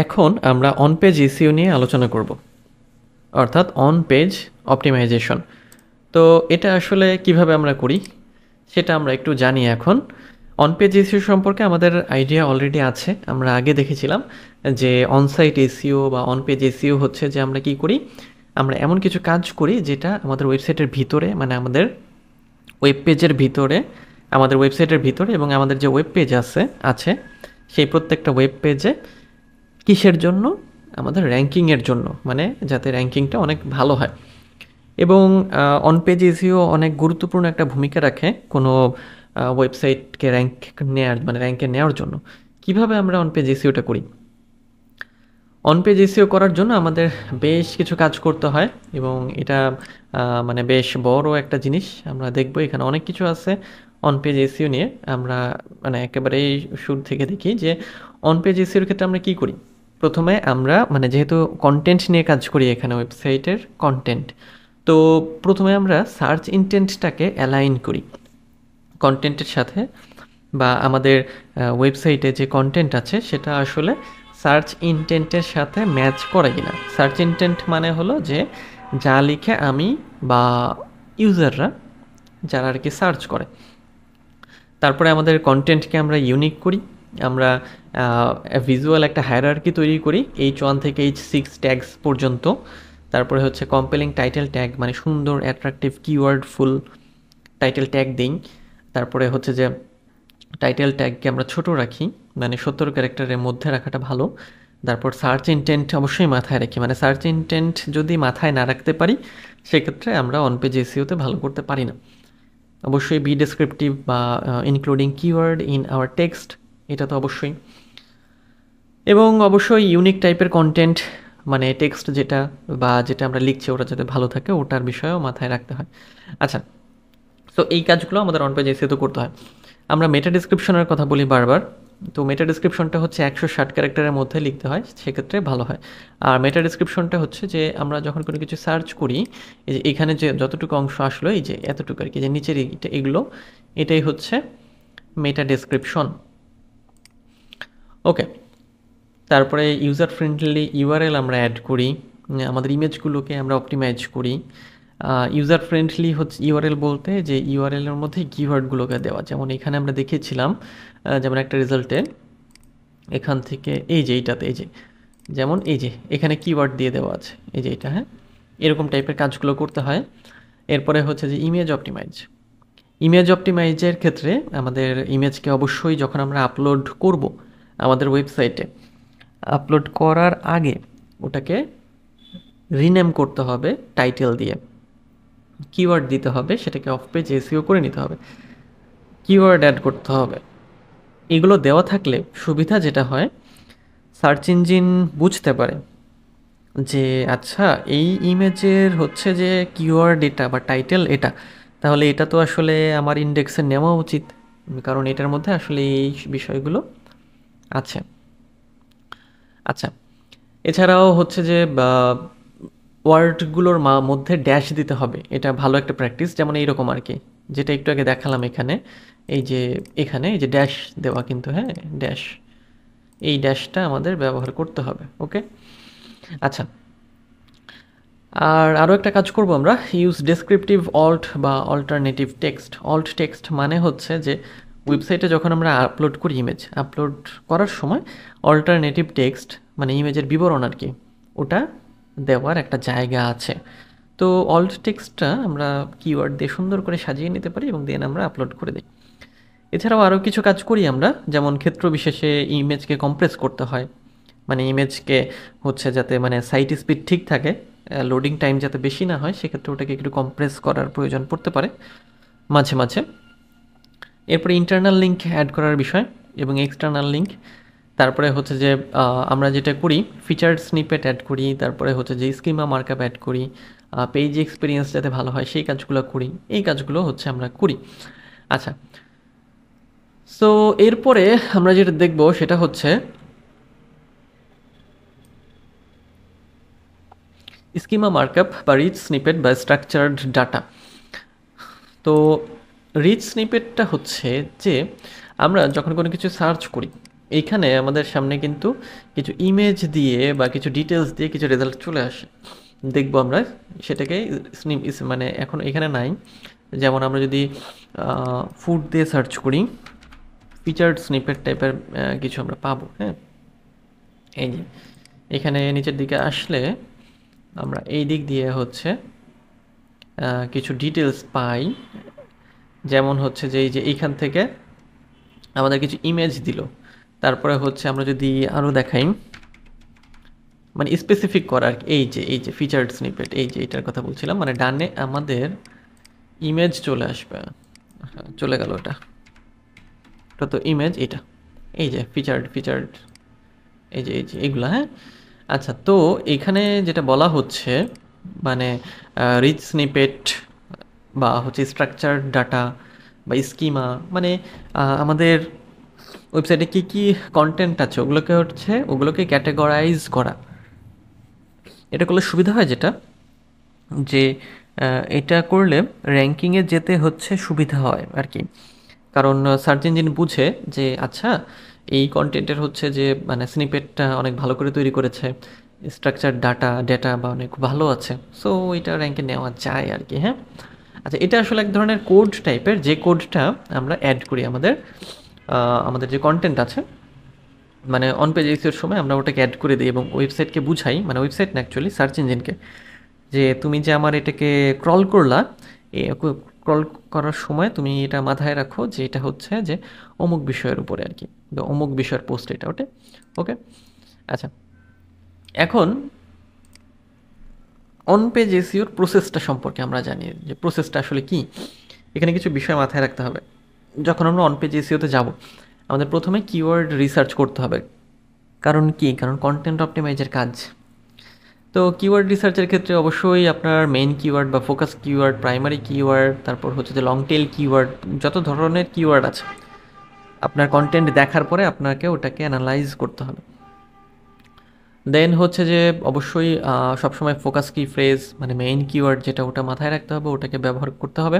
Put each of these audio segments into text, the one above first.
এখন আমরা on page ইসিও নিয়ে আলোচনা করব, অর্থাৎ অন পেজ অপটিমাইজেশন। তো এটা আসলে কিভাবে আমরা করি সেটা আমরা একটু জানি। এখন অন পেজ ইসিও সম্পর্কে আমাদের আইডিয়া অলরেডি আছে। আমরা আগে দেখেছিলাম যে অনসাইট এসিও বা অন পেজ এসিও হচ্ছে যে আমরা কি করি, আমরা এমন কিছু কাজ করি যেটা আমাদের ওয়েবসাইটের ভিতরে, মানে আমাদের ওয়েব পেজের ভিতরে, আমাদের ওয়েবসাইটের ভিতরে এবং আমাদের যে ওয়েব পেজ আছে সেই প্রত্যেকটা ওয়েব পেজে কিসের জন্য, আমাদের র্যাঙ্কিংয়ের জন্য, মানে যাতে র্যাঙ্কিংটা অনেক ভালো হয়। এবং অন পেজ এসইও অনেক গুরুত্বপূর্ণ একটা ভূমিকা রাখে কোনো ওয়েবসাইটকে র্যাঙ্ক নেওয়ার, মানে র্যাঙ্কে নেওয়ার জন্য। কিভাবে আমরা অন পেজ এসইওটা করি? অন পেজ এসইও করার জন্য আমাদের বেশ কিছু কাজ করতে হয় এবং এটা মানে বেশ বড় একটা জিনিস। আমরা দেখব এখানে অনেক কিছু আছে অন পেজ এসইও নিয়ে। আমরা মানে একেবারেই শুরু থেকে দেখি যে অন পেজ এসইওর ক্ষেত্রে আমরা কী করি। প্রথমে আমরা মানে যেহেতু কন্টেন্ট নিয়ে কাজ করি এখানে, ওয়েবসাইটের কন্টেন্ট, তো প্রথমে আমরা সার্চ ইনটেন্টটাকে অ্যালাইন করি কন্টেন্টের সাথে, বা আমাদের ওয়েবসাইটে যে কন্টেন্ট আছে সেটা আসলে সার্চ ইনটেন্টের সাথে ম্যাচ করে কিনা। সার্চ ইনটেন্ট মানে হলো যে যা লিখে আমি বা ইউজাররা যারা আর কি সার্চ করে। তারপরে আমাদের কন্টেন্টকে আমরা ইউনিক করি। আমরা ভিজুয়াল একটা হায়ারার্কি তৈরি করি H1 থেকে H6 ট্যাগস পর্যন্ত। তারপরে হচ্ছে কম্পেলিং টাইটেল ট্যাগ, মানে সুন্দর অ্যাট্রাকটিভ কিওয়ার্ডফুল টাইটেল ট্যাগ দিই। তারপরে হচ্ছে যে টাইটেল ট্যাগকে আমরা ছোট রাখি, মানে 70 ক্যারেক্টারের মধ্যে রাখাটা ভালো। তারপর সার্চ ইনটেন্ট অবশ্যই মাথায় রাখি, মানে সার্চ ইনটেন্ট যদি মাথায় না রাখতে পারি সেক্ষেত্রে আমরা অন পেজ এসইওতে ভালো করতে পারি না। অবশ্যই বি ডেসক্রিপটিভ বা including keyword in our text, এটা তো অবশ্যই। এবং অবশ্যই ইউনিক টাইপের কন্টেন্ট, মানে টেক্সট যেটা বা যেটা আমরা লিখছি ওটা যাতে ভালো থাকে ওটার বিষয়েও মাথায় রাখতে হয়। আচ্ছা, তো এই কাজগুলো আমাদের অন পেজ এসইওতে করতে হয়। আমরা মেটা ডিসক্রিপশনের কথা বলি বারবার। তো মেটা ডিসক্রিপশনটা হচ্ছে 160 ক্যারেক্টারের মধ্যে লিখতে হয়, সেক্ষেত্রে ভালো হয়। আর মেটা ডিসক্রিপশনটা হচ্ছে যে আমরা যখন কোনো কিছু সার্চ করি, এই যে এখানে যে যতটুকু অংশ আসলো, এই যে এতটুকু আর কি, যে নিচের এগুলো, এটাই হচ্ছে মেটা ডিসক্রিপশন। ওকে, তারপরে ইউজার ফ্রেন্ডলি ইউআরএল আমরা অ্যাড করি, আমাদের ইমেজগুলোকে আমরা অপটিমাইজ করি। ইউজার ফ্রেন্ডলি হচ্ছে ইউআরএল বলতে যে ইউআরএলের মধ্যে কিওয়ার্ডগুলোকে দেওয়া, যেমন এখানে আমরা দেখিয়েছিলাম, যেমন একটা রেজাল্টে এখান থেকে এই যে এইটাতে, এই যে যেমন এই যে এখানে কিওয়ার্ড দিয়ে দেওয়া আছে, এই যে এটা, হ্যাঁ, এরকম টাইপের কাজগুলো করতে হয়। এরপরে হচ্ছে যে ইমেজ অপটিমাইজ। ইমেজ অপটিমাইজের ক্ষেত্রে আমাদের ইমেজকে অবশ্যই যখন আমরা আপলোড করব আমাদের ওয়েবসাইটে, আপলোড করার আগে ওটাকে রিনেম করতে হবে টাইটেল দিয়ে, কিওয়ার্ড দিতে হবে, সেটাকে অফ পেজ এসইও করে নিতে হবে, কিওয়ার্ড অ্যাড করতে হবে। এগুলো দেওয়া থাকলে সুবিধা যেটা হয়, সার্চ ইঞ্জিন বুঝতে পারে যে আচ্ছা এই ইমেজের হচ্ছে যে কিওয়ার্ড এটা বা টাইটেল এটা, তাহলে এটা তো আসলে আমার ইন্ডেক্সে নেওয়া উচিত, কারণ এটার মধ্যে আসলে এই বিষয়গুলো আছে। আচ্ছা, এছাড়াও হচ্ছে যে ওয়ার্ডগুলোর মধ্যে ড্যাশ দিতে হবে, এটা ভালো একটা প্র্যাকটিস। যেমন এইরকম আর কি, যেটা একটু আগে দেখালাম এখানে, এই যে এখানে এই যে ড্যাশ দেওয়া, কিন্তু হ্যাঁ ড্যাশ, এই ড্যাশটা আমাদের ব্যবহার করতে হবে। ওকে, আচ্ছা, আর আরও একটা কাজ করব আমরা, ইউজ ডেসক্রিপটিভ অল্ট বা অল্টারনেটিভ টেক্সট। অল্ট টেক্সট মানে হচ্ছে যে ওয়েবসাইটে যখন আমরা আপলোড করি, ইমেজ আপলোড করার সময় অল্টারনেটিভ টেক্সট মানে ইমেজের বিবরণ আর কি, ওটা দেওয়ার একটা জায়গা আছে। তো অল্ট টেক্সটটা আমরা কিওয়ার্ড দিয়ে সুন্দর করে সাজিয়ে নিতে পারি এবং দেন আমরা আপলোড করে দিই। এছাড়াও আরও কিছু কাজ করি আমরা, যেমন ক্ষেত্র বিশেষে ইমেজকে কম্প্রেস করতে হয়, মানে ইমেজকে হচ্ছে যাতে মানে সাইট স্পিড ঠিক থাকে, লোডিং টাইম যাতে বেশি না হয়, সেক্ষেত্রে ওটাকে একটু কম্প্রেস করার প্রয়োজন পড়তে পারে মাঝে মাঝে। এরপরে ইন্টারনাল লিঙ্ক অ্যাড করার বিষয় এবং এক্সটার্নাল লিঙ্ক। তারপরে হচ্ছে যে আমরা যেটা করি, ফিচার স্নিপেট অ্যাড করি, তারপরে হচ্ছে যে স্কিমা মার্কআপ অ্যাড করি, পেজ এক্সপিরিয়েন্স যাতে ভালো হয় সেই কাজগুলো করি। এই কাজগুলো হচ্ছে আমরা করি। আচ্ছা, সো এরপরে আমরা যেটা দেখব সেটা হচ্ছে স্কিমা মার্কআপ বা রিচ স্নিপেট বা স্ট্রাকচার্ড ডাটা। তো রিচ স্নিপেটটা হচ্ছে যে আমরা যখন কোনো কিছু সার্চ করি, এইখানে আমাদের সামনে কিন্তু কিছু ইমেজ দিয়ে বা কিছু ডিটেলস দিয়ে কিছু রেজাল্ট চলে আসে, দেখবো আমরা সেটাকে মানে এখন এখানে নাই। যেমন আমরা যদি ফুড দিয়ে সার্চ করি, ফিচার্ড স্নিপেট টাইপের কিছু আমরা পাবো। হ্যাঁ, এই যে এখানে নিচের দিকে আসলে আমরা এই দিক দিয়ে হচ্ছে কিছু ডিটেলস পাই। যেমন হচ্ছে যে এই যে এইখান থেকে আমাদের কিছু ইমেজ দিল, তারপরে হচ্ছে আমরা যদি আরও দেখাই, মানে স্পেসিফিক করার, এই যে ফিচার্ড স্নিপেট, এই যে এটার কথা বলছিলাম, মানে ডানে আমাদের ইমেজ চলে আসবে। চলে গেল ওটা, ওটা তো ইমেজ, এটা এই যে ফিচার্ড এই যে এইগুলা। হ্যাঁ, আচ্ছা, তো এখানে যেটা বলা হচ্ছে মানে রিচ স্নিপেট বা হচ্ছে স্ট্রাকচার ডাটা বা স্কিমা, মানে আমাদের ওয়েবসাইটে কী কী কন্টেন্ট আছে ওগুলোকে ক্যাটেগরাইজ করা। এটা করলে সুবিধা হয় যেটা, যে এটা করলে র্যাঙ্কিংয়ে যেতে হচ্ছে সুবিধা হয় আর কি। কারণ সার্চ ইঞ্জিন বুঝে যে আচ্ছা এই কন্টেন্টের হচ্ছে যে মানে স্নিপেটটা অনেক ভালো করে তৈরি করেছে, স্ট্রাকচার ডেটা বা অনেক ভালো আছে, সো এটা র্যাঙ্কে নেওয়া যায় আর কি। হ্যাঁ, আচ্ছা, এটা আসলে এক ধরনের কোড টাইপের, যে কোডটা আমরা অ্যাড করি আমাদের যে কন্টেন্ট আছে, মানে অন পেজ এসিওর সময় আমরা ওটাকে অ্যাড করে দিই এবং ওয়েবসাইটকে বুঝাই, মানে ওয়েবসাইট না অ্যাকচুয়ালি সার্চ ইঞ্জিনকে, যে তুমি যে আমার এটাকে ক্রল করলা, ক্রল করার সময় তুমি এটা মাথায় রাখো যে এটা হচ্ছে যে অমুক বিষয়ের উপরে আর কি, অমুক বিষয়ের পোস্ট এটা ওটা। ওকে, আচ্ছা, এখন অন পেজ এসিওর প্রসেসটা সম্পর্কে আমরা জানি যে প্রসেসটা আসলে কি। এখানে কিছু বিষয় মাথায় রাখতে হবে। যখন আমরা অন পেজ এসিওতে যাব, আমাদের প্রথমে কিওয়ার্ড রিসার্চ করতে হবে। কারণ কি, কারণ কন্টেন্ট অপটিমাইজের কাজ। তো কিওয়ার্ড রিসার্চের ক্ষেত্রে অবশ্যই আপনার মেইন কিওয়ার্ড বা ফোকাস কিওয়ার্ড, প্রাইমারি কিওয়ার্ড, তারপর হচ্ছে যে লং টেল কিওয়ার্ড, যত ধরনের কিওয়ার্ড আছে আপনার কন্টেন্ট দেখার পরে আপনাকে ওটাকে অ্যানালাইজ করতে হবে। দেন হচ্ছে যে অবশ্যই সবসময় ফোকাস কি ফ্রেজ, মানে মেইন কিওয়ার্ড যেটা, ওটা মাথায় রাখতে হবে, ওটাকে ব্যবহার করতে হবে।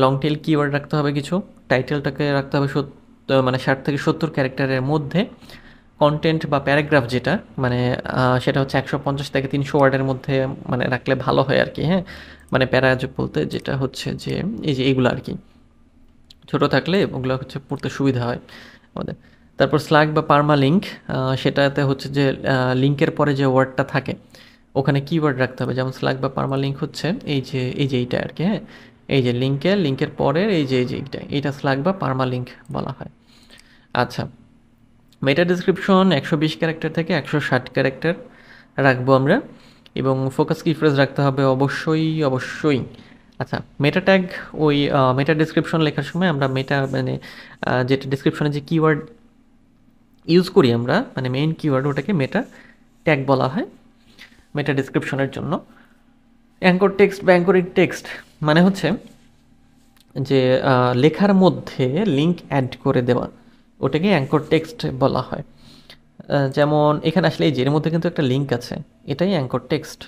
লং টেল কিওয়ার্ড রাখতে হবে কিছু, টাইটেলটাকে রাখতে হবে মানে 60 থেকে 70 ক্যারেক্টারের মধ্যে। কন্টেন্ট বা প্যারাগ্রাফ যেটা, মানে সেটা হচ্ছে 150 থেকে 300 ওয়ার্ডের মধ্যে মানে রাখলে ভালো হয় আর কি। হ্যাঁ, মানে প্যারাগ্রাফ বলতে যেটা হচ্ছে যে এই যে এইগুলো আর কি, ছোটো থাকলে ওগুলো হচ্ছে পড়তে সুবিধা হয় আমাদের। তারপর স্ল্যাগ বা পার্মা লিঙ্ক, সেটাতে হচ্ছে যে লিঙ্কের পরে যে ওয়ার্ডটা থাকে ওখানে কিওয়ার্ড রাখতে হবে। যেমন স্ল্যাগ বা পার্মা লিঙ্ক হচ্ছে এই যে এইটা আর কি। হ্যাঁ, এই যে লিঙ্কের পরের এইটা স্ল্যাগ বা পার্মা লিঙ্ক বলা হয়। আচ্ছা, মেটা ডিসক্রিপশন 120 ক্যারেক্টার থেকে 160 ক্যারেক্টার রাখবো আমরা, এবং ফোকাস কিফ্রেজ রাখতে হবে অবশ্যই। আচ্ছা, মেটা ট্যাগ, ওই মেটা ডিসক্রিপশন লেখার সময় আমরা মানে যেটা ডিসক্রিপশনে যে কিওয়ার্ড ইউজ করি আমরা, মানে মেইন কিওয়ার্ড, ওটাকে মেটা ট্যাগ বলা হয় মেটা ডিসক্রিপশনের জন্য। অ্যাঙ্কর টেক্সট বা অ্যাঙ্করিং টেক্সট মানে হচ্ছে যে লেখার মধ্যে লিঙ্ক অ্যাড করে দেওয়া, ওটাকে অ্যাঙ্কর টেক্সট বলা হয়। যেমন এখানে আসলে এই যে এর মধ্যে কিন্তু একটা লিঙ্ক আছে, এটাই অ্যাঙ্কর টেক্সট।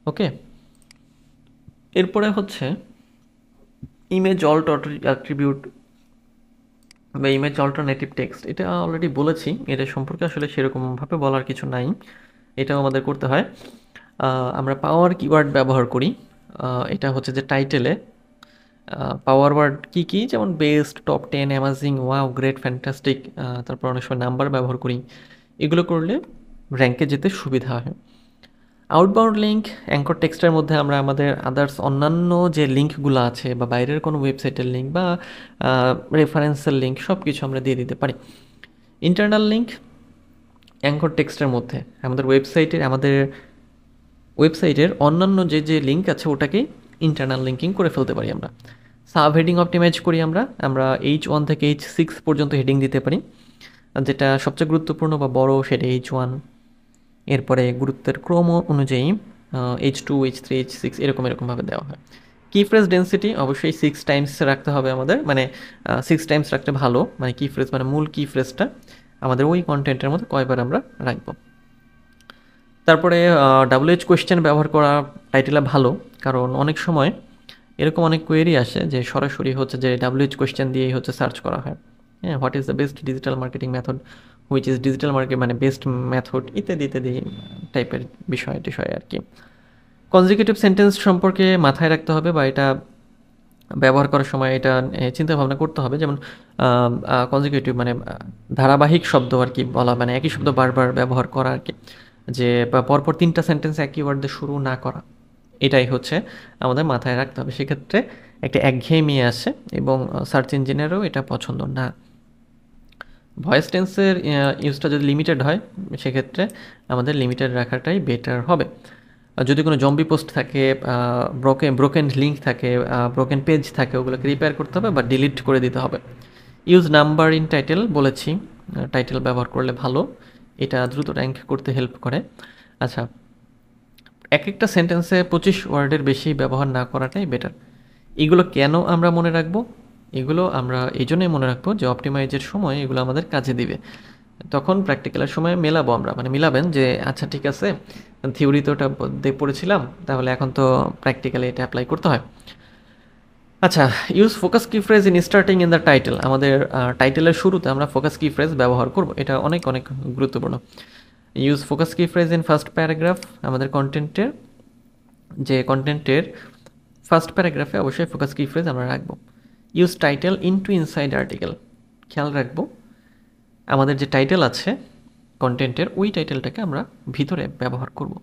ওকে, এরপরে হচ্ছে ইমেজ অ্যাট্রিবিউট বা ইমেজ অল্টারনেটিভ টেক্সট। এটা অলরেডি বলেছি, এটা সম্পর্কে আসলে সেরকমভাবে বলার কিছু নাই, এটাও আমাদের করতে হয়। আমরা পাওয়ার কিওয়ার্ড ব্যবহার করি, এটা হচ্ছে যে টাইটেলে পাওয়ার ওয়ার্ড কী কী, যেমন best, top 10, amazing, wow, great, fantastic, তারপর অনেক সময় নাম্বার ব্যবহার করি। এগুলো করলে র্যাঙ্কে যেতে সুবিধা হয়। আউটবাউন্ড লিঙ্ক, অ্যাঙ্কর টেক্সটের মধ্যে আমরা আমাদের আদার্স অন্যান্য যে লিঙ্কগুলো আছে বা বাইরের কোনো ওয়েবসাইটের লিঙ্ক বা রেফারেন্সের লিঙ্ক সব কিছু আমরা দিয়ে দিতে পারি। ইন্টারনাল লিঙ্ক, অ্যাঙ্কর টেক্সটের মধ্যে আমাদের ওয়েবসাইটের অন্যান্য যে লিঙ্ক আছে ওটাকে ইন্টারনাল লিঙ্কিং করে ফেলতে পারি আমরা। সাব হেডিং অপটিমাইজ করি আমরা H1 থেকে H6 পর্যন্ত হেডিং দিতে পারি, যেটা সবচেয়ে গুরুত্বপূর্ণ বা বড় সেটা H1, এরপরে গুরুত্বের ক্রম অনুযায়ী H2, H3, H6 এরকমভাবে দেওয়া হয়। কি ফ্রেজ ডেন্সিটি অবশ্যই 6 টাইমস রাখতে হবে আমাদের, মানে 6 টাইমস রাখতে ভালো, মানে কি ফ্রেজ মানে মূল কি ফ্রেজটা আমাদের ওই কন্টেন্টের মধ্যে কয়বার আমরা রাখবো। তারপরে WH কোয়েশ্চেন ব্যবহার করা টাইটেলে ভালো, কারণ অনেক সময় এরকম অনেক কোয়েরি আসে যে সরাসরি হচ্ছে যে WH কোয়েশ্চেন দিয়েই হচ্ছে সার্চ করা হয়। হ্যাঁ, what is the best digital marketing method, which is digital market মানে বেস্ট মেথড ইত্যাদি ইত্যাদি টাইপের বিষয় টিষয় আর কি। কনজিকিউটিভ সেন্টেন্স সম্পর্কে মাথায় রাখতে হবে বা এটা ব্যবহার করার সময় এটা চিন্তা ভাবনা করতে হবে। যেমন কনজিকিউটিভ মানে ধারাবাহিক শব্দ আর কি বলা, মানে একই শব্দ বারবার ব্যবহার করা আর কি, যে পরপর 3টা সেন্টেন্স একই ওয়ার্ড দিয়ে শুরু না করা, এটাই হচ্ছে আমাদের মাথায় রাখতে হবে। সেক্ষেত্রে একটা একঘেয়েমি আসে এবং সার্চ ইঞ্জিনেরও এটা পছন্দ না। ভয়েস টেন্সের ইউজটা যদি লিমিটেড হয় সেক্ষেত্রে আমাদের লিমিটেড রাখাটাই বেটার হবে। যদি কোনো জম্বি পোস্ট থাকে, ব্রোকেন লিঙ্ক থাকে, ব্রোকেন পেজ থাকে, ওগুলোকে রিপেয়ার করতে হবে বা ডিলিট করে দিতে হবে। ইউজ নাম্বার ইন টাইটেল বলেছি, টাইটেল ব্যবহার করলে ভালো, এটা দ্রুত র্যাঙ্ক করতে হেল্প করে। আচ্ছা, এক একটা সেন্টেন্সে 25 ওয়ার্ডের বেশি ব্যবহার না করাটাই বেটার। এগুলো কেন আমরা মনে রাখবো? এগুলো আমরা এই জন্যই মনে রাখবো যে অপটিমাইজের সময় এগুলো আমাদের কাজে দিবে। তখন প্র্যাকটিক্যালের সময় মেলাবো আমরা, মানে মিলাবেন যে আচ্ছা ঠিক আছে, থিওরি তো ওটা পড়েছিলাম, তাহলে এখন তো প্র্যাকটিক্যালি এটা অ্যাপ্লাই করতে হয়। আচ্ছা, ইউজ ফোকাস কি phrase in starting in the title. আমাদের টাইটেলের শুরুতে আমরা ফোকাস কি ফ্রেজ ব্যবহার করব, এটা অনেক অনেক গুরুত্বপূর্ণ। ইউজ ফোকাস কি ফ্রেজ ইন ফার্স্ট প্যারাগ্রাফ। আমাদের কন্টেন্টের ফার্স্ট প্যারাগ্রাফে অবশ্যই ফোকাস কি ফ্রেজ আমরা রাখবো। Use title into inside article. খেয়াল রাখবো আমাদের যে টাইটেল আছে কন্টেন্টের, ওই টাইটেলটাকে আমরা ভিতরে ব্যবহার করব।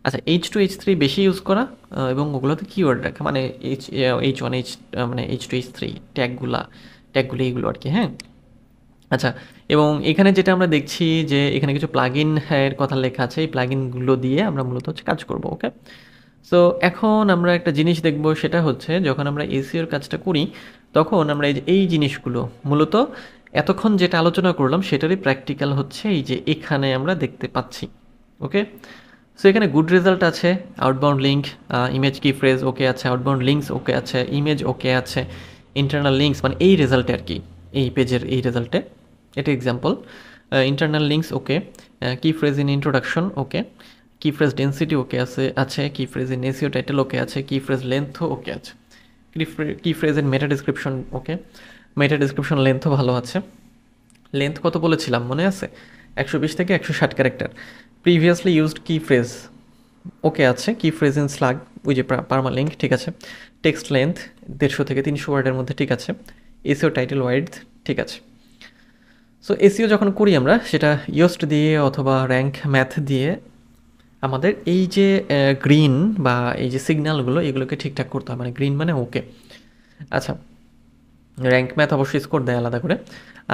আচ্ছা, H2 H3 বেশি ইউজ করা এবং ওগুলোতে কিওয়ার্ড রাখা, মানে H1 মানে H2 H3 ট্যাগুলো এইগুলো আর কি। হ্যাঁ, আচ্ছা, এবং এখানে যেটা আমরা দেখছি যে এখানে কিছু প্লাগইন এর কথা লেখা আছে, এই প্লাগইনগুলো দিয়ে আমরা মূলত হচ্ছে কাজ করব। ওকে, সো এখন আমরা একটা জিনিস দেখব, সেটা হচ্ছে যখন আমরা এসইওর কাজটা করি তখন আমরা এই জিনিসগুলো মূলত এতক্ষণ যেটা আলোচনা করলাম সেটারই প্র্যাকটিক্যাল হচ্ছে এই যে এখানে আমরা দেখতে পাচ্ছি। ওকে, সো এখানে গুড রেজাল্ট আছে, আউটবাউন্ড লিঙ্ক, ইমেজ কি ফ্রেজ ওকে আছে, আউটবাউন্ড লিঙ্কস ওকে আছে, ইমেজ ওকে আছে, ইন্টারনাল লিঙ্কস মানে এই রেজাল্টে আর কি, এই পেজের এই রেজাল্টে, এটা এক্সাম্পল। ইন্টারনাল লিঙ্কস ওকে, কি ফ্রেজ ইন ইন্ট্রোডাকশন ওকে, কি ফ্রেজ ডেন্সিটি ওকে আছে, key phrase in SEO title okay আছে, কি ফ্রেজ লেন্থও ওকে আছে, key phrase in meta description okay, meta description লেন্থও ভালো আছে। লেন্থ কত বলেছিলাম মনে আছে? 120 থেকে 160 ক্যারেক্টার। প্রিভিয়াসলি ইউজড কি ফ্রেজ ওকে আছে, কি ফ্রেজ ইন স্লাগ ওই যে পারমালিঙ্ক ঠিক আছে, টেক্সট লেন্থ 150 থেকে 300 ওয়ার্ডের মধ্যে ঠিক আছে, এসইও টাইটেল ওয়াইড ঠিক আছে। সো এসইও যখন করি আমরা সেটা ইয়োস্ট দিয়ে অথবা র্যাঙ্ক ম্যাথ দিয়ে আমাদের এই যে গ্রিন বা এই যে সিগন্যালগুলো এগুলোকে ঠিকঠাক করতে হবে, মানে গ্রিন মানে ওকে। আচ্ছা, র্যাঙ্ক ম্যাথ অবশ্যই স্কোর দেয় আলাদা করে।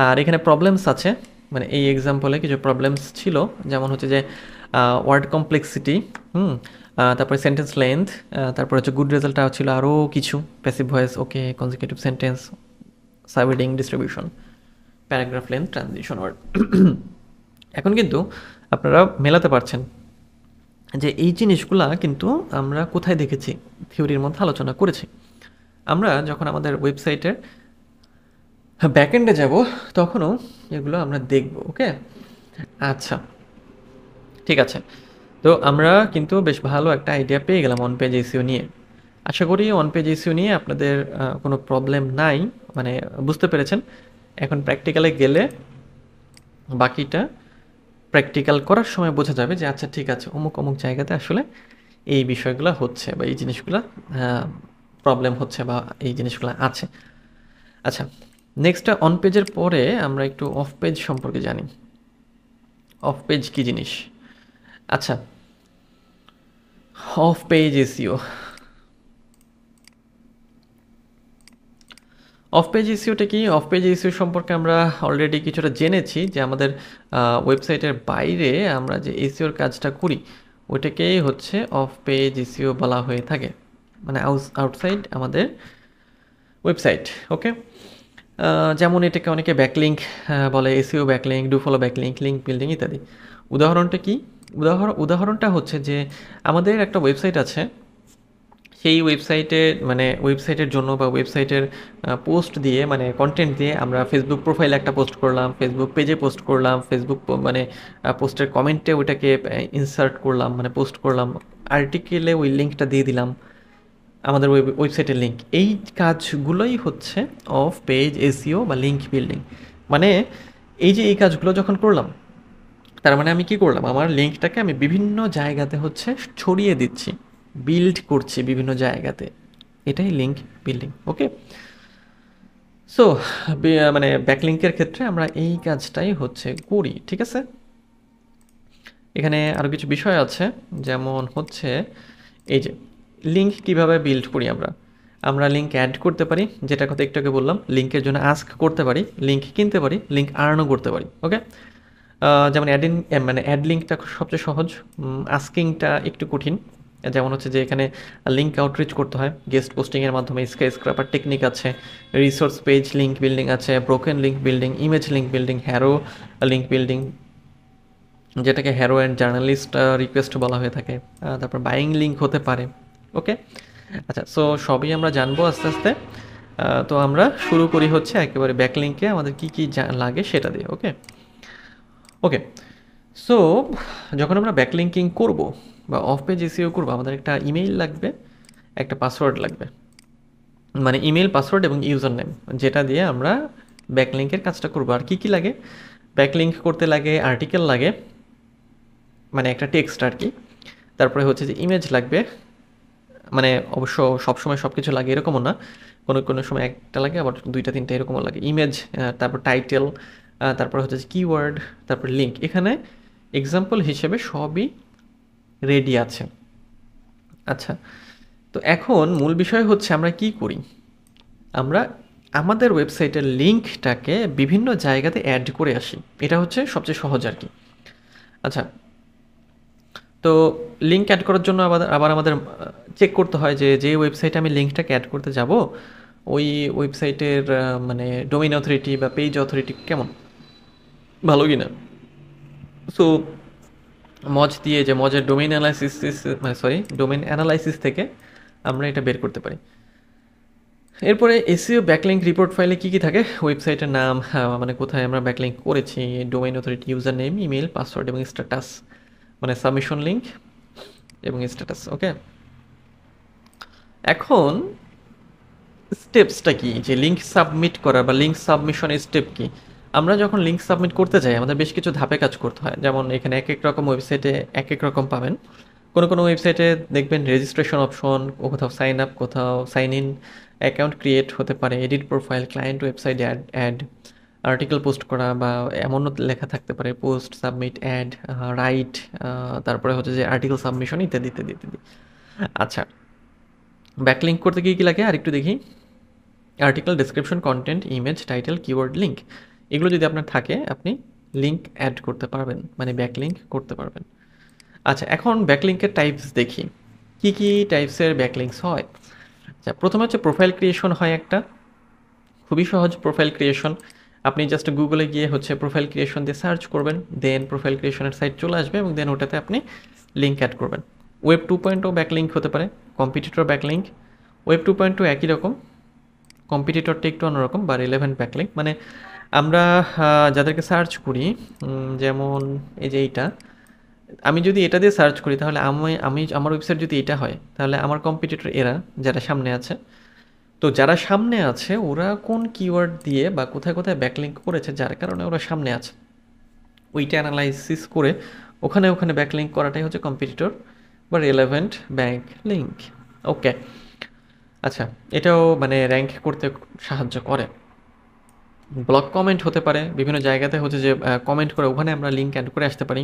আর এখানে প্রবলেমস আছে, মানে এই এক্সাম্পলে কিছু প্রবলেমস ছিল, যেমন হচ্ছে যে ওয়ার্ড কমপ্লেক্সিটি, তারপরে সেন্টেন্স লেন্থ, তারপরে হচ্ছে গুড রেজাল্টটা ছিল আরও কিছু, passive voice okay, consecutive sentence, subheading distribution, paragraph length, transition word. এখন কিন্তু আপনারা মেলাতে পারছেন যে এই জিনিসগুলা কিন্তু আমরা কোথায় দেখেছি, থিওরির মধ্যে আলোচনা করেছি। আমরা যখন আমাদের ওয়েবসাইটের ব্যাকএন্ডে যাব তখনও এগুলো আমরা দেখব। ওকে, আচ্ছা ঠিক আছে, তো আমরা কিন্তু বেশ ভালো একটা আইডিয়া পেয়ে গেলাম অন পেজ এসইও নিয়ে। আশা করি অন পেজ এসইও নিয়ে আপনাদের কোনো প্রবলেম নাই, মানে বুঝতে পেরেছেন। এখন প্র্যাকটিক্যালে গেলে বাকিটা প্র্যাকটিক্যাল করার সময় বোঝা যাবে যে আচ্ছা ঠিক আছে, অমুক অমুক জায়গাতে আসলে এই বিষয়গুলো হচ্ছে বা এই জিনিসগুলো প্রবলেম হচ্ছে বা এই জিনিসগুলো আছে। আচ্ছা, নেক্সটটা অন পেজের পরে আমরা একটু অফ পেজ সম্পর্কে জানি। অফ পেজ কী জিনিস? আচ্ছা, off page SEO. Off page এসইওটা কি? অফ পেজ এসইও সম্পর্কে আমরা অলরেডি কিছুটা জেনেছি যে আমাদের ওয়েবসাইটের বাইরে আমরা যে এসইওর কাজটা করি ওইটাকেই হচ্ছে অফ পেজ এসইও বলা হয়ে থাকে, মানে আউটসাইড আমাদের ওয়েবসাইট। ওকে, যেমন এটাকে অনেকে ব্যাকলিঙ্ক বলে, SEO backlink, do follow backlink, link building ইত্যাদি। উদাহরণটা কি? উদাহরণটা হচ্ছে যে আমাদের একটা ওয়েবসাইট আছে, সেই ওয়েবসাইটের জন্য বা ওয়েবসাইটের পোস্ট দিয়ে মানে কন্টেন্ট দিয়ে আমরা ফেসবুক প্রোফাইলে একটা পোস্ট করলাম, ফেসবুক পেজে পোস্ট করলাম, ফেসবুক মানে পোস্টের কমেন্টে ওইটাকে ইনসার্ট করলাম, মানে পোস্ট করলাম, আর্টিকেলে ওই লিঙ্কটা দিয়ে দিলাম, আমাদের ওয়েবসাইটের লিঙ্ক। এই কাজগুলোই হচ্ছে অফ পেজ এসইও বা লিঙ্ক বিল্ডিং। মানে এই যে এই কাজগুলো যখন করলাম, তার মানে আমি কি করলাম, আমার লিঙ্কটাকে আমি বিভিন্ন জায়গাতে হচ্ছে ছড়িয়ে দিচ্ছি, বিল্ড করছি বিভিন্ন জায়গাতে। এটাই লিঙ্ক বিল্ডিং। ওকে, সো মানে ব্যাকলিঙ্কের ক্ষেত্রে আমরা এই কাজটাই হচ্ছে করি, ঠিক আছে। এখানে আরও কিছু বিষয় আছে, যেমন হচ্ছে এই যে লিঙ্ক কিভাবে বিল্ড করি আমরা। আমরা লিঙ্ক অ্যাড করতে পারি, যেটা কথা একটু আগে বললাম, লিঙ্কের জন্য আস্ক করতে পারি, লিঙ্ক কিনতে পারি, লিঙ্ক আর্নও করতে পারি। ওকে, যেমন মানে অ্যাড লিঙ্কটা সবচেয়ে সহজ, আস্কিংটা একটু কঠিন। যেমন হচ্ছে যে এখানে লিঙ্ক আউটরিচ করতে হয় গেস্ট পোস্টিংয়ের মাধ্যমে, স্কাই স্ক্র্যাপার টেকনিক আছে, রিসোর্স পেজ লিঙ্ক বিল্ডিং আছে, broken link building, image link building, harrow link building, যেটাকে হ্যারো অ্যান্ড জার্নালিস্ট রিকোয়েস্ট বলা হয়ে থাকে। তারপর বাইং লিঙ্ক হতে পারে। ওকে, আচ্ছা, সো সবই আমরা জানবো আস্তে আস্তে। তো আমরা শুরু করি হচ্ছে একেবারে ব্যাকলিঙ্কে আমাদের কী কী লাগে সেটা দিয়ে। ওকে ওকে, সো যখন আমরা ব্যাকলিঙ্কিং করব বা অফ পেজ এসইও করবো, আমাদের একটা ইমেইল লাগবে, একটা পাসওয়ার্ড লাগবে, মানে ইমেল, পাসওয়ার্ড এবং ইউজার নেম, যেটা দিয়ে আমরা ব্যাকলিঙ্কের কাজটা করবো। আর কি কি লাগে ব্যাকলিঙ্ক করতে? লাগে আর্টিকেল লাগে, মানে একটা টেক্সট আর কি। তারপরে হচ্ছে যে ইমেজ লাগবে, মানে অবশ্য সবসময় সব কিছু লাগে এরকমও না, কোনো কোনো সময় একটা লাগে, আবার দুইটা তিনটা এরকমও লাগে। ইমেজ, তারপর টাইটেল, তারপর হচ্ছে যে কিওয়ার্ড, তারপর লিঙ্ক। এখানে এক্সাম্পল হিসেবে সবই রেডি আছে। আচ্ছা, তো এখন মূল বিষয় হচ্ছে আমরা কি করি, আমরা আমাদের ওয়েবসাইটের লিঙ্কটাকে বিভিন্ন জায়গাতে অ্যাড করে আসি। এটা হচ্ছে সবচেয়ে সহজ আর কি। আচ্ছা, তো লিঙ্ক অ্যাড করার জন্য আবার আমাদের চেক করতে হয় যে যে ওয়েবসাইটে আমি লিঙ্কটাকে অ্যাড করতে যাব, ওই ওয়েবসাইটের মানে ডোমেইন অথরিটি বা পেজ অথরিটি কেমন, ভালো কি না। সো মজ দিয়ে, যে মজের ডোমেইন অ্যানালাইসিস, মানে সরি ডোমেইন অ্যানালাইসিস থেকে আমরা এটা বের করতে পারি। এরপরে এসইও ব্যাকলিঙ্ক রিপোর্ট ফাইলে কী কী থাকে, ওয়েবসাইটের নাম, মানে কোথায় আমরা ব্যাকলিঙ্ক করেছি, domain authority, user name, email, password এবং স্ট্যাটাস, মানে সাবমিশন লিঙ্ক এবং স্ট্যাটাস। ওকে, এখন স্টেপসটা কি, যে লিঙ্ক সাবমিট করা বা লিঙ্ক সাবমিশনের স্টেপ কি। আমরা যখন লিঙ্ক সাবমিট করতে যাই আমাদের বেশ কিছু ধাপে কাজ করতে হয়। যেমন এখানে এক এক রকম ওয়েবসাইটে এক এক রকম পাবেন। কোনো কোনো ওয়েবসাইটে দেখবেন রেজিস্ট্রেশন অপশন, কোথাও সাইন আপ, কোথাও সাইন ইন, অ্যাকাউন্ট ক্রিয়েট হতে পারে, edit profile, client website add, article post করা, বা এমনও লেখা থাকতে পারে পোস্ট, সাবমিট, অ্যাড, রাইট, তারপরে হচ্ছে যে আর্টিকেল সাবমিশন, ইত্যাদি ইত্যাদি ইত্যাদি। আচ্ছা, ব্যাকলিঙ্ক করতে কী কী লাগে আর একটু দেখি। Article, description, content, image, title, keyword, link, এগুলো যদি আপনার থাকে আপনি লিঙ্ক অ্যাড করতে পারবেন, মানে ব্যাকলিঙ্ক করতে পারবেন। আচ্ছা, এখন ব্যাকলিঙ্কের টাইপস দেখি, কি কি টাইপসের ব্যাকলিঙ্কস হয়। আচ্ছা, প্রথমে হচ্ছে প্রোফাইল ক্রিয়েশন হয় একটা, খুবই সহজ প্রোফাইল ক্রিয়েশন। আপনি জাস্ট গুগলে গিয়ে হচ্ছে প্রোফাইল ক্রিয়েশন দিয়ে সার্চ করবেন, দেন প্রোফাইল ক্রিয়েশনের সাইট চলে আসবে এবং দেন ওটাতে আপনি লিঙ্ক অ্যাড করবেন। ওয়েব 2.0 ব্যাকলিঙ্ক হতে পারে, কম্পিটিটর ব্যাকলিঙ্ক। ওয়েব 2.0 একই রকম, কম্পিটিটরটা একটু অন্যরকম, বা রিলেভেন্ট ব্যাকলিঙ্ক। মানে আমরা যাদেরকে সার্চ করি, যেমন এই যে এইটা, আমি যদি এটা দিয়ে সার্চ করি তাহলে আমি আমার ওয়েবসাইট যদি এটা হয় তাহলে আমার কম্পিটিটর এরা যারা সামনে আছে, তো যারা সামনে আছে ওরা কোন কিওয়ার্ড দিয়ে বা কোথায় কোথায় ব্যাকলিঙ্ক করেছে যার কারণে ওরা সামনে আছে, ওইটা অ্যানালাইসিস করে ওখানে ওখানে ব্যাকলিঙ্ক করাটাই হচ্ছে কম্পিটিটর বা রিলেভেন্ট ব্যাকলিঙ্ক। ওকে, আচ্ছা, এটাও মানে র্যাঙ্ক করতে সাহায্য করে। ব্লগ কমেন্ট হতে পারে, বিভিন্ন জায়গাতে হচ্ছে যে কমেন্ট করে ওখানে আমরা লিঙ্ক অ্যাড করে আসতে পারি,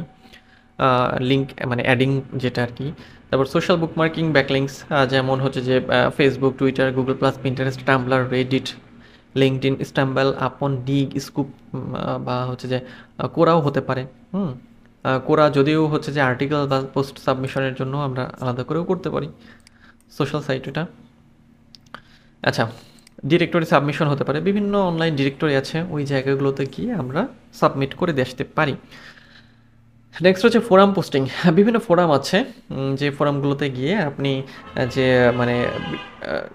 লিঙ্ক মানে অ্যাডিং যেটা আর কি। তারপর সোশ্যাল বুকমার্কিং ব্যাকলিঙ্কস, যেমন হচ্ছে যে Facebook, Twitter, Google Plus, Pinterest, Tumblr, Reddit, LinkedIn, StumbleUpon, Digg, scoop, বা হচ্ছে যে কোরাও হতে পারে। কোরা যদিও হচ্ছে যে আর্টিকেল বা পোস্ট সাবমিশনের জন্য আমরা আলাদা করেও করতে পারি, সোশ্যাল সাইট এটা। আচ্ছা, ডিরেক্টরি সাবমিশন হতে পারে, বিভিন্ন অনলাইন ডিরেক্টরি আছে ওই জায়গাগুলোতে গিয়ে আমরা সাবমিট করে দিয়ে আসতে পারি। নেক্সট হচ্ছে ফোরাম পোস্টিং। বিভিন্ন ফোরাম আছে, যে ফোরামগুলোতে গিয়ে আপনি যে মানে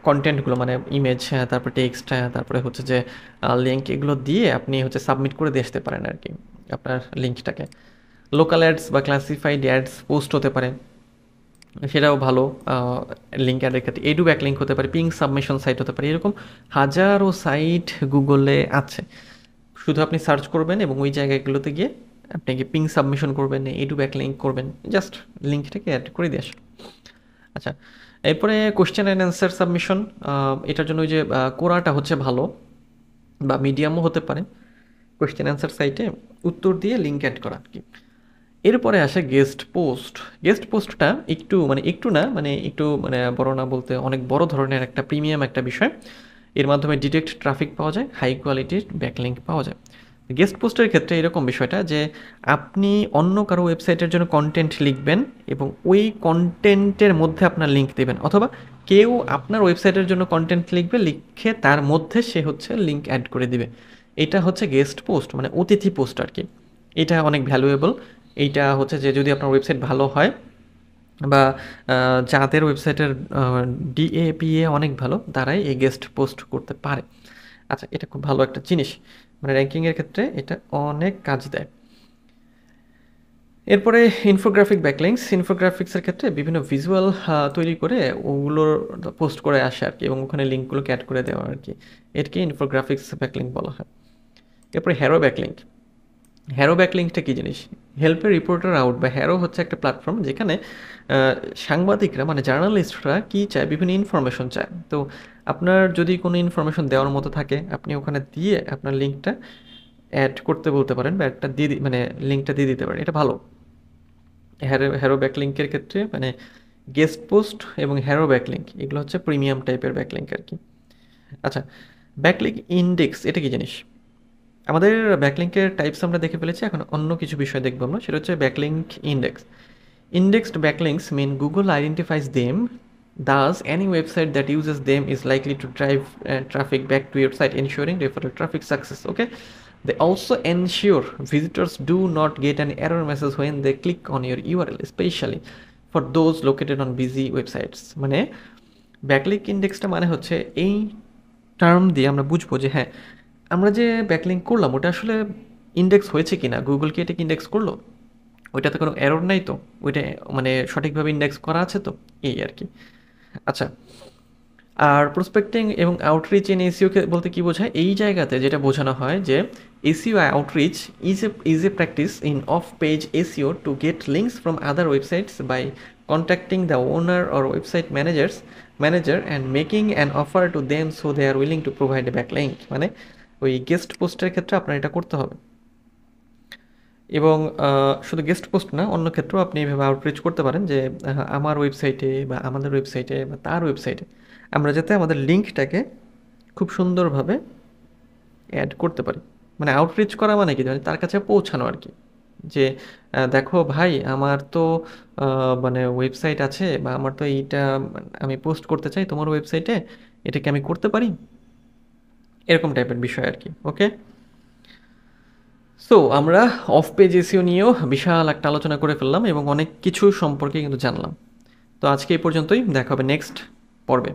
কন্টেন্টগুলো, মানে ইমেজ, তারপর টেক্সট, তারপরে হচ্ছে যে লিঙ্ক, এগুলো দিয়ে আপনি হচ্ছে সাবমিট করে দিয়ে আসতে পারেন আর কি আপনার লিঙ্কটাকে। লোকাল অ্যাডস বা ক্লাসিফাইড অ্যাডস পোস্ট হতে পারে, সেটাও ভালো লিঙ্ক অ্যাডের ক্ষেত্রে। এডু ব্যাক লিঙ্ক হতে পারে, পিং সাবমিশন সাইট হতে পারে, এরকম হাজারো সাইট গুগলে আছে। শুধু আপনি সার্চ করবেন এবং ওই জায়গাগুলোতে গিয়ে আপনি কি পিং সাবমিশন করবেন, এডু ব্যাক লিঙ্ক করবেন, জাস্ট লিঙ্কটাকে অ্যাড করে দিয়ে আসা। আচ্ছা, এরপরে কোশ্চেন অ্যান্ড অ্যান্সার সাবমিশন। এটার জন্য ওই যে কোরাটা হচ্ছে ভালো, বা মিডিয়ামও হতে পারে। কোশ্চেন অ্যান্সার সাইটে উত্তর দিয়ে লিঙ্ক অ্যাড করা আর কি। এরপরে আসে গেস্ট পোস্ট। গেস্ট পোস্টটা একটু বড় না বলতে অনেক বড় ধরনের একটা প্রিমিয়াম একটা বিষয়। এর মাধ্যমে ডিরেক্ট ট্রাফিক পাওয়া যায়, হাই কোয়ালিটির ব্যাকলিঙ্ক পাওয়া যায়। গেস্ট পোস্টের ক্ষেত্রে এরকম বিষয়টা যে আপনি অন্য কারো ওয়েবসাইটের জন্য কন্টেন্ট লিখবেন এবং ওই কন্টেন্টের মধ্যে আপনার লিঙ্ক দেবেন, অথবা কেউ আপনার ওয়েবসাইটের জন্য কন্টেন্ট লিখবে, লিখে তার মধ্যে সে হচ্ছে লিঙ্ক অ্যাড করে দিবে। এটা হচ্ছে গেস্ট পোস্ট, মানে অতিথি পোস্ট আর কি। এটা অনেক ভ্যালুয়েবল। এইটা হচ্ছে যে যদি আপনার ওয়েবসাইট ভালো হয়, বা যাদের ওয়েবসাইটের ডিএপিএ অনেক ভালো, তারাই এই গেস্ট পোস্ট করতে পারে। আচ্ছা, এটা খুব ভালো একটা জিনিস, মানে র্যাঙ্কিংয়ের ক্ষেত্রে এটা অনেক কাজ দেয়। এরপরে ইনফোগ্রাফিক ব্যাকলিংস। ইনফোগ্রাফিক্সের ক্ষেত্রে বিভিন্ন ভিজুয়াল তৈরি করে ওগুলোর পোস্ট করে আসে আর কি, এবং ওখানে লিঙ্কগুলোকে অ্যাড করে দেওয়া আর কি। এটাকে ইনফোগ্রাফিক্স ব্যাকলিংক বলা হয়। এরপরে হ্যারো ব্যাকলিংক। হ্যারো ব্যাকলিংকটা কী জিনিস? হেল্পে রিপোর্টার আউট বা হ্যারো হচ্ছে একটা প্ল্যাটফর্ম যেখানে সাংবাদিকরা, মানে জার্নালিস্টরা কী চায়, বিভিন্ন ইনফরমেশন চায়। তো আপনার যদি কোনো ইনফরমেশন দেওয়ার মতো থাকে, আপনি ওখানে দিয়ে আপনার লিঙ্কটা অ্যাড করতে বলতে পারেন, বা একটা মানে লিঙ্কটা দিয়ে দিতে পারেন। এটা ভালো। হ্যারো ব্যাকলিংকের ক্ষেত্রে মানে গেস্ট পোস্ট এবং হ্যারো ব্যাকলিংক এগুলো হচ্ছে প্রিমিয়াম টাইপের ব্যাকলিংক আর কি। আচ্ছা, ব্যাকলিংক ইন্ডেক্স এটা কি জিনিস? আমাদের ব্যাকলিংকের টাইপস আমরা দেখে ফেলেছি, এখন অন্য কিছু বিষয় দেখবো আমরা, সেটা হচ্ছে backlink index. Indexed backlinks mean Google identifies them, thus any website that uses them is likely to drive traffic back to your site, ensuring referral traffic success. Okay, they also ensure visitors do not get an error message when they click on your URL, especially for those located on busy websites. মানে backlink ইন্ডেক্সটা মানে হচ্ছে এই term দিয়ে আমরা বুঝবো যে হ্যাঁ, আমরা যে ব্যাকলিংক করলাম ওটা আসলে ইন্ডেক্স হয়েছে কিনা, গুগল কি এটাকে ইন্ডেক্স করলো, ওইটাতে কোনো এরর নাই তো, ওইটা মানে সঠিকভাবে ইন্ডেক্স করা আছে তো, এই আর কি। আচ্ছা, আর প্রসপেক্টিং এবং আউটরিচ ইন এসইওকে বলতে কী বোঝায়? এই জায়গাতে যেটা বোঝানো হয় যে SEO outreach is a practice in off page SEO to get links from other websites by contacting the owner or website manager and making an offer to them so they are willing to provide a backlink. মানে ওই guest পোস্টের ক্ষেত্রে আপনার এটা করতে হবে। এবং শুধু গেস্ট পোস্ট না, অন্য ক্ষেত্রেও আপনি এভাবে আউটরিচ করতে পারেন যে আমার ওয়েবসাইটে বা আমাদের ওয়েবসাইটে বা তার ওয়েবসাইটে আমরা যাতে আমাদের লিঙ্কটাকে খুব সুন্দরভাবে অ্যাড করতে পারি। মানে আউটরিচ করা মানে কি, মানে তার কাছে পৌঁছানো আর কি, যে দেখো ভাই, আমার তো মানে ওয়েবসাইট আছে, বা আমার তো এইটা আমি পোস্ট করতে চাই তোমার ওয়েবসাইটে, এটাকে আমি করতে পারি, এরকম টাইপের বিষয় আর কি। ওকে, সো আমরা অফ পেজ এসইও নিয়েও বিশাল একটা আলোচনা করে ফেললাম এবং অনেক কিছু সম্পর্কে কিন্তু জানলাম। তো আজকে এই পর্যন্তই, দেখা হবে নেক্সট পর্বে।